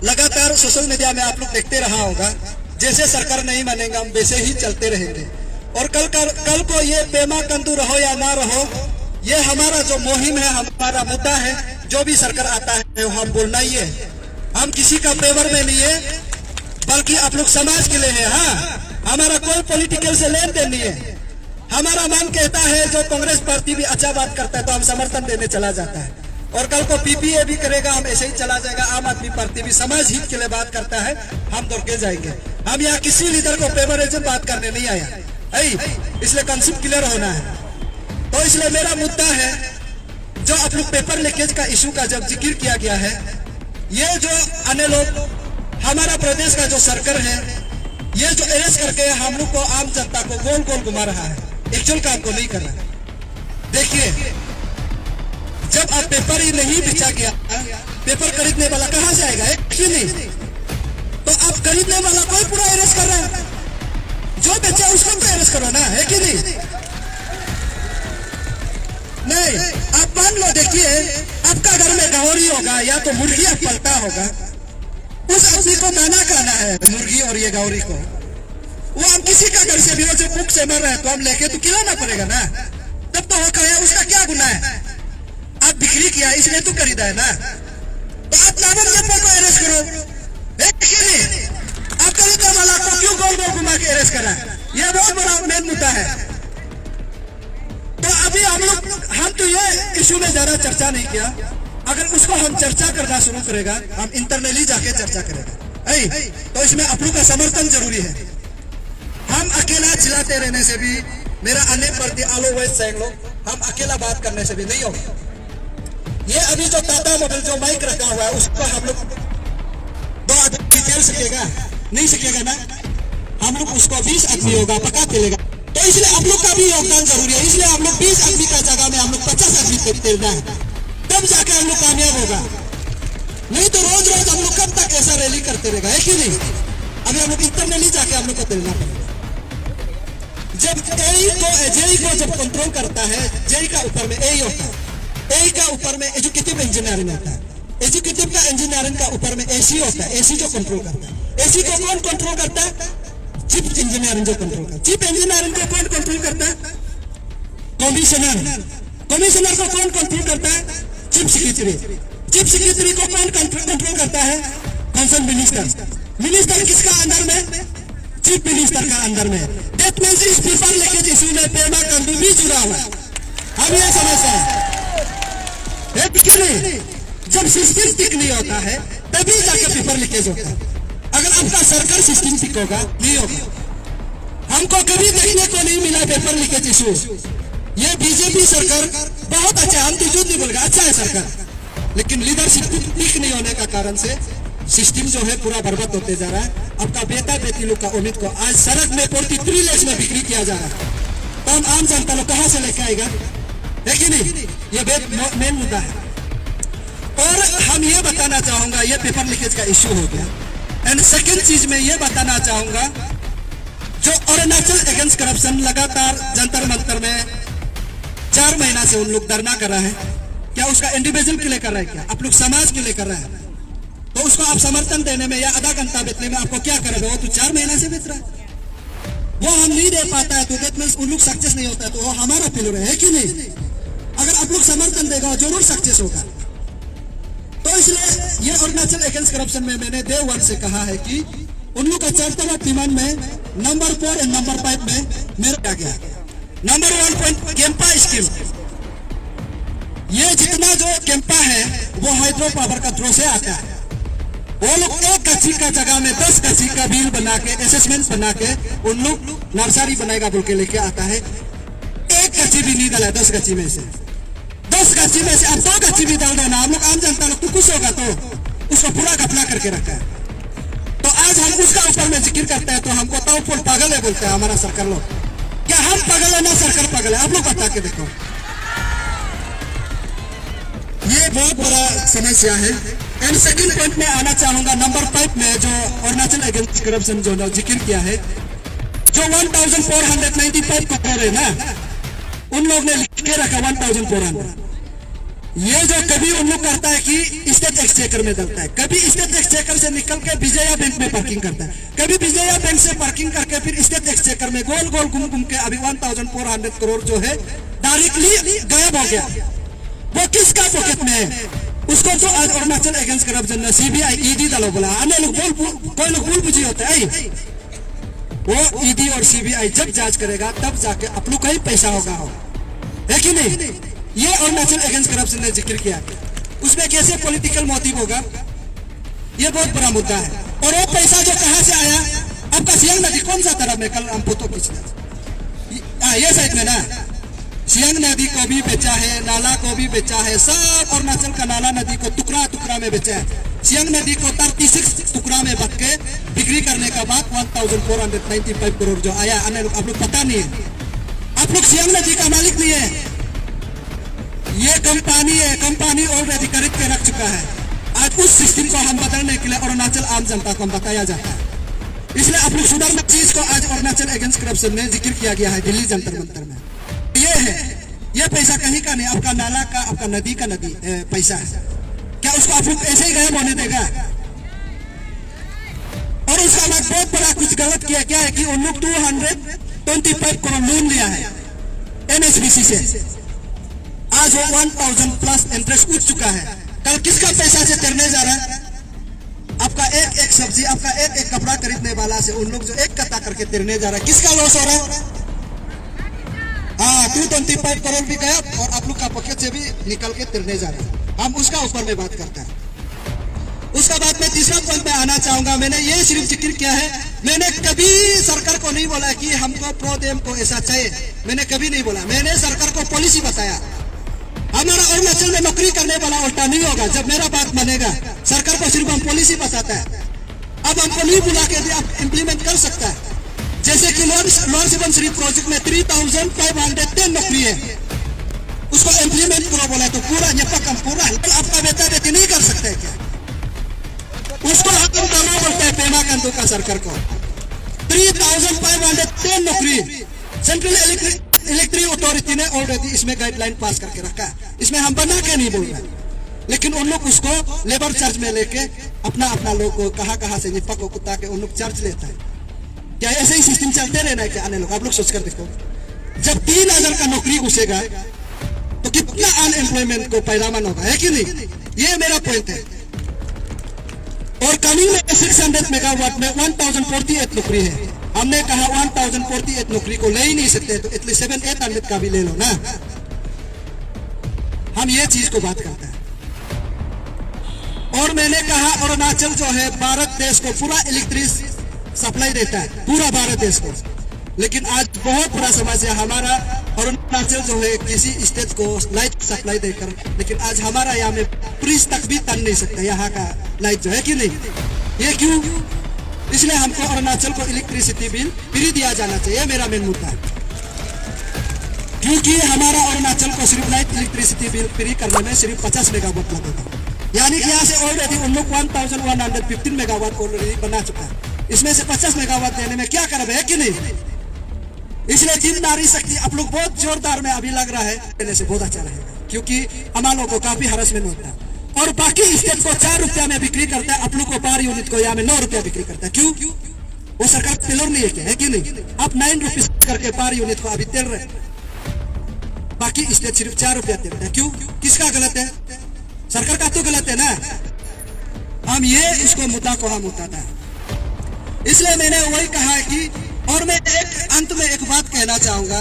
लगातार social media में आप लोग देखते रहा होगा, जैसे सरकार नहीं मानेगा हम वैसे ही चलते रहेंगे। और कल को ये पेमा कंदू रहो या ना रहो, ये हमारा जो मुहिम है, हमारा मुद्दा है, जो भी सरकार आता है वो हम बोलना ही है। हम किसी का फेवर में नहीं है, बल्कि आप लोग समाज के लिए है। हाँ, हमारा कोई पॉलिटिकल से लेन देन नहीं है। हमारा मन कहता है जो कांग्रेस पार्टी भी अच्छा बात करता है तो हम समर्थन देने चला जाता है, और कल को पीपीए भी करेगा हम ऐसे ही चला जाएगा। आम आदमी पार्टी भी समाज हित के लिए बात करता है, हम दौड़ के जाएंगे। हम यहाँ किसी लीडर को फेवरिज्म बात करने नहीं आया, इसलिए कंसेप्ट क्लियर होना है। तो इसलिए मेरा मुद्दा है, जो आप लोग पेपर लीकेज का इशू का जब जिक्र किया गया है, ये जो अन्य लोग हमारा प्रदेश का जो सरकार है, ये जो अरेस्ट करके हम लोग को आम जनता को गोल गोल घुमा रहा है, एक्चुअल काम को नहीं कर रहा है। देखिए, जब आप पेपर ही नहीं बेचा गया, पेपर खरीदने वाला कहां से आएगा? क्यों नहीं? तो आप खरीदने वाला कोई पूरा अरेस्ट कर रहा है, जो बेचा उसको तो अरेस्ट करो ना, है कि नहीं? नहीं, आप मान लो, देखिए आपका घर में गौरी होगा या तो मुर्गी आप पलता होगा, उस आदमी को दाना खाना है, मुर्गी और ये गौरी को। वो हम किसी का घर से भी जो भूख से मर रहा है तो हम लेके तो खिलाना पड़ेगा ना, तब तो वो कहे उसका क्या गुनाह है? आप बिक्री किया इसलिए तो खरीदा है ना, तो आप नामन जनता को अरेस्ट करो, आप खरीदने वाला को क्यों गोल गोल घुमा के अरेस्ट करा? यह बहुत बड़ा मेन मुद्दा है। तो अभी हम तो ये इशू में ज्यादा चर्चा नहीं किया, अगर उसको हम चर्चा करना शुरू करेगा, हम इंटरनली जाके चर्चा करेगा, तो इसमें आप लोग का समर्थन जरूरी है। हम अकेला चिल्लाते रहने से भी, मेरा अन्य प्रति ऑलवेज लोग, हम अकेला बात करने से भी नहीं होगा। ये अभी जो टाटा मॉडल जो माइक रखा हुआ है, उसको हम लोग 2 आदमी चल सकेगा? नहीं सकेगा ना। हम लोग उसको 20 आदमी होगा पका चलेगा, तो इसलिए आप लोग का भी योगदान जरूरी है। इसलिए हम लोग 20 आदमी का जगह में हम लोग 50 आदमी तेलना है, तब जाके हम लोग कामयाब होगा। नहीं तो रोज रोज हम लोग कब तक ऐसा रैली करते रहेगा, है कि नहीं? अभी हम लोग इंटरनली जाके हम लोग को तेलना पड़ेगा। जब जेई को जब कंट्रोल करता है, जेई का ऊपर में एई होता है, एई का ऊपर में एजुकेटिव इंजीनियरिंग होता है, एजुकेटिव का इंजीनियरिंग का ऊपर में एसी होता है, एसी जो कंट्रोल करता है। एसी को कौन कंट्रोल करता है? चीफ इंजीनियरिंग जो कंट्रोल करता है। चीफ इंजीनियरिंग को कौन कंट्रोल करता है? कमिश्नर। कमिश्नर को कौन कंट्रोल करता है? Chief secretary. चीफ सेक्रेटरी को कौन कंट्रोल करता है? Concern minister. मिनिस्टर किसका अंदर में? चीफ मिनिस्टर का अंदर में। दैट मींस इस पेपर लीकेज इशू में पेमा कंदू भी जुड़ा हुआ है। हम ये समझते हैं, जब सिस्टम ठीक नहीं होता है तभी जाकर पेपर लीकेज होता है। अगर आपका सरकार सिस्टम ठीक होगा, नहीं होगा। हमको कभी देखने को नहीं मिला पेपर लीकेज इशू। ये बीजेपी सरकार बहुत अच्छा, हम तो झूठ नहीं बोलेगा, अच्छा है सरकार, लेकिन लीडरशिप ठीक नहीं होने का कारण से सिस्टम जो है पूरा बर्बाद होते जा रहा है। आपका बेटा बेटी लोग का उम्मीद को आज सड़क में 43 लाख में बिक्री किया जा रहा है, तो हम आम जनता लोग कहां से लेके आएगा, है कि नहीं? ये मेन मुद्दा है। और हम ये बताना चाहूंगा, ये पेपर लीकेज का इश्यू हो गया। एंड सेकेंड चीज में ये बताना चाहूंगा, जो अरुणाचल अगेंस्ट करप्शन लगातार जंतर मंतर में 4 महीना से उन लोग धरना कर रहा है, क्या उसका इंडिविजुअल के लिए कर रहा है? क्या आप लोग समाज के लिए कर रहा है? तो उसको आप समर्थन देने में या आधा घंटा बेचने में आपको क्या करेगा? वो तो 4 महीना से बेच रहा है, वो हम नहीं दे पाता है, तो दैट मींस उन लोग सक्सेस नहीं होता है, तो वो हमारा फेल्योर है कि नहीं? अगर आप लोग समर्थन देगा जरूर सक्सेस होगा। तो इसलिए ये अरुणाचल अगेंस्ट करप्शन में मैंने डे 1 से कहा है कि उन लोग का चार्टर डिमांड में नंबर 4 और नंबर 5 में मेरा गया। नंबर 1 पॉइंट कैंपा स्कीम, ये जितना जो कैंपा है वो हाइड्रो पावर का थ्रू से आता है। वो लोग 1 कच्ची का जगह में 10 कच्ची का बिल बना के, असेसमेंट बना के उन लोग नर्सरी बनाएगा बोल के लेके आता है। 1 कच्ची भी नहीं डाला 10 कच्ची में से, 10 कच्ची में से आप 2 कच्ची भी डाल देना, हम लोग आम जनता लोग तो खुश होगा, तो उसको पूरा घपला करके रखा है। तो आज हम उसका ऊपर में जिक्र करते हैं तो हमको तो पागल है बोलते हैं हमारा सरकार लोग। क्या हम पागल है ना सरकार पागल है? आप लोग बता के देखो, ये बहुत बड़ा समस्या है। एंड सेकंड पॉइंट में आना चाहूंगा, नंबर 5 में जो अरुणाचल अगेंस्ट करप्शन जो जिक्र किया है, जो 1495 करोड़ है ना, उन लोग ने लिख के रखा 1400। ये जो कभी उन लोग करता है कि स्टेट एक्सचेकर में डलता है, कभी स्टेट एक्सचेकर से निकल के विजया बैंक में पार्किंग करता है, कभी विजया बैंक से पार्किंग करके फिर स्टेट एक्सचेकर में गोल गोल घूम घूम के अभी 1400 करोड़ जो है डायरेक्टली गायब हो गया। वो किसका पॉकेट में है? उसको जो आज Arunachal against corruption CBI ED डालो बोला, अन्य लोग कोई लोग भूल बुझी होता है। वो ईडी और सीबीआई जब जांच करेगा तब जाके आप लोग का ही पैसा होगा, है कि नहीं? ये अरुणाचल अगेंस्ट करप्शन ने जिक्र किया, उसमें कैसे पॉलिटिकल मोटिव होगा, ये बहुत बड़ा मुद्दा है। और वो पैसा जो कहां से आया? आपका सियांग नदी कौन सा तरफ में? कल हम फोटो खींचना, ये साइड में ना, सियांग नदी को भी बेचा है, नाला को भी बेचा है, सब अरुणाचल का नाला नदी को टुकड़ा टुकड़ा में बेचा है। सियांग नदी को 36 टुकड़ा में बट के बिक्री करने का बाद 1495 करोड़ जो आया, अन्य लोग आप लोग पता नहीं है। आप लोग सियांग नदी का मालिक नहीं है, ये कंपनी है, कंपनी ऑलरेडी खरीद के रख चुका है। आज उस सिस्टम को हम बदलने के लिए अरुणाचल आम जनता को बताया जाता है, इसलिए आप लोग सुधारना चीज को आज अरुणाचल अगेंस्ट करप्शन में जिक्र किया गया है दिल्ली जंतर मंतर में। ये है, ये पैसा कहीं का नहीं, आपका नाला का, आपका नदी का पैसा है। क्या उसको आप लोग ऐसे ही गायब होने देगा? और उसका बाद बहुत बड़ा कुछ गलत किया, क्या है कि उन लोग 225 करोड़ लोन लिया है एनएचपीसी से, आज वो 1000 प्लस इंटरेस्ट उठ चुका है। कल किसका पैसा से तैरने जा रहा है? आपका एक एक सब्जी, आपका एक एक कपड़ा खरीदने वाला से उन लोग जो एक कट्टा करके तैरने जा रहा है, किसका लॉस हो रहा है? 225 करोड़ भी गया और आप लोग का पॉकेट से भी निकल के तैरने जा रहा है। हम उसका ऊपर में बात करते हैं। उसका बाद में तीसरा पॉइंट पे आना चाहूंगा। मैंने ये सिर्फ जिक्र किया है, मैंने कभी सरकार को नहीं बोला कि हमको प्रो देम को ऐसा चाहिए, मैंने कभी नहीं बोला। मैंने सरकार को पॉलिसी बताया। हमारा अरुणाचल में नौकरी करने वाला उल्टा नहीं होगा। जब मेरा बात मानेगा, सरकार को सिर्फ हम पॉलिसी बताता है, अब हमको नहीं बुला के भी आप इम्प्लीमेंट कर सकता है। जैसे कि लोअर सुबनसिरी प्रोजेक्ट में 3510 नौकरी है, उसको इम्प्लीमेंट करो बोला तो पूरा काम पूरा आपका बेटा बेटी नहीं कर सकता है क्या? उसको हम करना बोलते हैं पेमा कंदू का सरकार को। 3510 नौकरी सेंट्रल इलेक्ट्रिक अथॉरिटी ने ऑलरेडी इसमें गाइडलाइन पास करके रखा है, इसमें हम बना के नहीं बोल रहे, लेकिन उन लोग उसको लेबर चार्ज में लेके अपना अपना लोग को कहां से निपक को कुत्ता के उन लोग चार्ज लेता है। क्या ऐसे ही सिस्टम चलते रहना है क्या? आने लोग आप लोग सोच कर देखो, जब 3000 का नौकरी घुसेगा तो कितना अनएम्प्लॉयमेंट को पैदावार होगा, है कि नहीं? ये मेरा पॉइंट है। और कमिंग में 600 मेगावाट में 1048 नौकरी है। हमने कहा 1048 नौकरी को ले ही नहीं सकते, तो एटलीस्ट 700-800 का भी ले लो ना। हम ये चीज को बात करते हैं। और मैंने कहा अरुणाचल जो है भारत देश को पूरा इलेक्ट्रिसिटी सप्लाई देता है, पूरा भारत देश को। लेकिन आज बहुत बड़ा समस्या हमारा अरुणाचल जो है किसी स्टेट को लाइट सप्लाई देकर, लेकिन आज हमारा यहाँ में ब्रिज तक भी तन नहीं सकता यहाँ का लाइट जो है कि नहीं। ये क्यों? इसलिए हमको अरुणाचल को इलेक्ट्रिसिटी बिल फ्री दिया जाना चाहिए, मेरा मेन मुद्दा है। क्योंकि हमारा अरुणाचल को सिर्फ लाइट इलेक्ट्रिसिटी बिल फ्री करने में सिर्फ 50 मेगावाट लगेगा, यानी कि यहाँ से ऑलरेडी उन लोग 1115 मेगावाट ऑलरेडी बना चुका है। इसमें से 50 मेगावाट देने में क्या करब है कि नहीं? इसलिए जिन नारी शक्ति आप लोग बहुत जोरदार में अभी लग रहा है, देने से बहुत अच्छा रहेगा, क्योंकि हमारे लोगों को काफी हरासमेंट होता है। और बाकी स्टेट को 4 रुपया में बिक्री करता है, आप लोग को पर यूनिट को यहाँ में 9 रुपया बिक्री करता है। क्यों? वो सरकार टेलर नहीं है क्या, है कि नहीं? आप 9 रुपीज करके पर यूनिट को अभी तेल रहे, बाकी स्टेट सिर्फ 4 रुपया तेलता है। क्यों? किसका गलत है? सरकार का तो गलत है ना। हम ये इसको मुद्दा को हम उठाता है, इसलिए मैंने वही कहा कि, और मैं एक अंत में एक बात कहना चाहूंगा,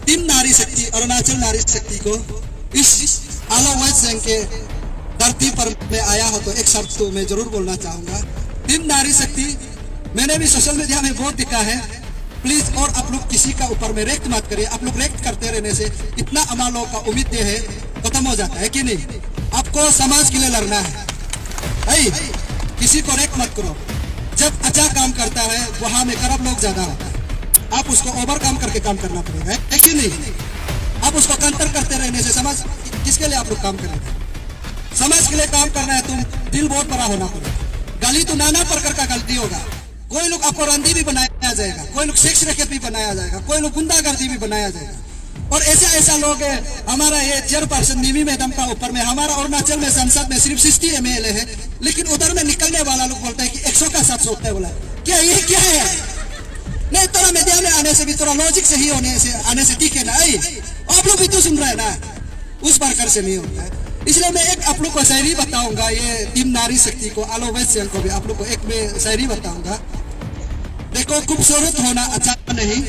टीम नारी शक्ति अरुणाचल नारी शक्ति को इस आलोवाइज संघ के धरती पर मैं आया हो तो एक शब्द तो मैं जरूर बोलना चाहूंगा। टीम नारी शक्ति मैंने भी सोशल मीडिया में बहुत दिखा है, प्लीज। और आप लोग किसी का ऊपर में रेक्ट मत करिए, आप लोग रेक्ट करते रहने से इतना अमा लोगों का उम्मीद है खत्म हो जाता है कि नहीं। आपको समाज के लिए लड़ना है, किसी को रेक्ट मत करो। जब अच्छा काम करता है वहां में खराब लोग ज्यादा होता है, आप उसको ओवर काम करके काम करना पड़ेगा, है कि नहीं? आप उसको कंटर करते रहने से समाज किसके लिए आप लोग काम करेंगे? समाज के लिए काम करना है, तुम दिल बहुत बड़ा होना पड़ेगा। गाली तो नाना प्रकार का गलती होगा, कोई लोग आपको रंदी भी बनाया जाएगा, कोई लोग सेक्स रैकेट भी बनाया जाएगा, कोई लोग गुंडागर्दी भी बनाया जाएगा। और ऐसा ऐसा लोग है, हमारा ये चेयरपर्सन निमी मैडम का ऊपर में, हमारा अरुणाचल में संसद में सिर्फ 60 MLA है, लेकिन उधर में निकलने वाला लोग बोलता है कि 100 का 700 होता है। बोला क्या ये क्या है? नहीं, थोड़ा मीडिया में आने से भी थोड़ा लॉजिक से ही आने से ठीक है ना। आप लोग भी तो सुन रहे हैं ना, उस प्रकार से नहीं होता है। इसलिए मैं एक आप लोग को शायरी बताऊंगा, ये टीम नारी शक्ति को, आलोवेज सिंह को भी आप लोग को एक में शायरी बताऊंगा। देखो, खूबसूरत होना अच्छा नहीं,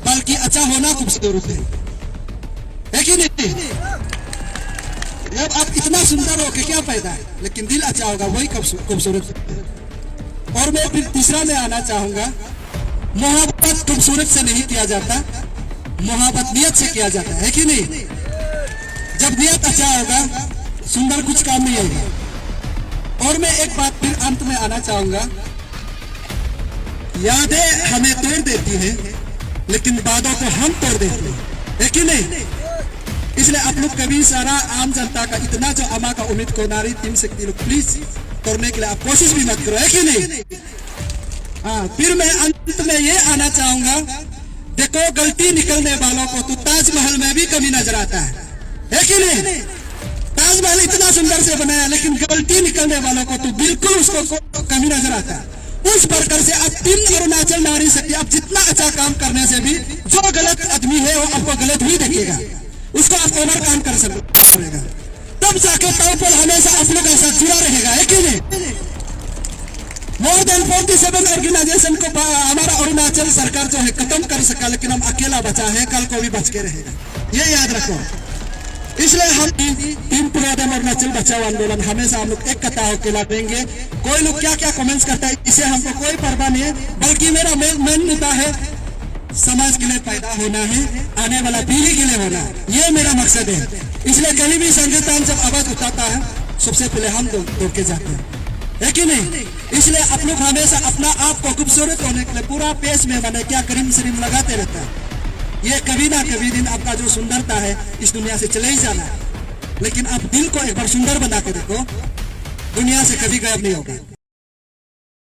बल्कि अच्छा होना खूबसूरत है कि नहीं? जब आप इतना सुंदर हो के क्या फायदा है, लेकिन दिल अच्छा होगा वही खूबसूरत है। और मैं फिर तीसरा में आना चाहूंगा, मोहब्बत खूबसूरत से नहीं किया जाता, मोहब्बत नियत से किया जाता है कि नहीं? जब नियत अच्छा होगा, सुंदर कुछ काम नहीं होगा। और मैं एक बात फिर अंत में आना चाहूंगा, यादें हमें तोड़ देती हैं, लेकिन वादों को हम तोड़ देते हैं कि नहीं? इसलिए आप लोग कभी सारा आम जनता का इतना जो अमा का उम्मीद को नारी टीम शक्ति लोग प्लीज तोड़ने के लिए आप कोशिश भी मत करो, है कि नहीं? हाँ, फिर मैं अंत में ये आना चाहूंगा, देखो गलती निकलने वालों को तो ताजमहल में भी कमी नजर आता है कि नहीं? ताजमहल इतना सुंदर से बनाया, लेकिन गलती निकलने वालों को तो बिल्कुल उसको कमी नजर आता है। उस प्रकार से आप टीम अरुणाचल नारी शक्ति, आप जितना अच्छा काम करने से भी जो गलत आदमी है वो आपको गलत ही देखेगा, उसको आप ओवर काम कर सकते, तब जाके पावरफुल हमेशा आप लोग ऐसा जुड़ा रहेगा, है कि नहीं? मोर देन 47 ऑर्गेनाइजेशन को हमारा अरुणाचल सरकार जो है खत्म कर सका, लेकिन हम अकेला बचा है, कल को भी बच के रहेगा, ये याद रखो। इसलिए हम टीम प्रोग्राम अरुणाचल बचाओ आंदोलन हमेशा हम लोग एक कथा होकर लड़ेंगे। कोई लोग क्या क्या कमेंट्स करता है, इसे हमको कोई परवाह नहीं है, बल्कि मेरा मेन मुद्दा है समाज के लिए पैदा होना है, आने वाला पीढ़ी के लिए होना है, ये मेरा मकसद है। इसलिए कहीं भी संगठन जब आवाज उठाता है, सबसे पहले हम दौड़ के जाते हैं, है कि नहीं? इसलिए आप लोग हमेशा अपना आप को खूबसूरत होने के लिए पूरा पेश में बने क्या करीम शरीम लगाते रहता है। ये कभी ना कभी दिन आपका जो सुंदरता है इस दुनिया से चले ही जाना है, लेकिन आप दिल को एक बार सुंदर बना के देखो, दुनिया से कभी गायब नहीं होगा।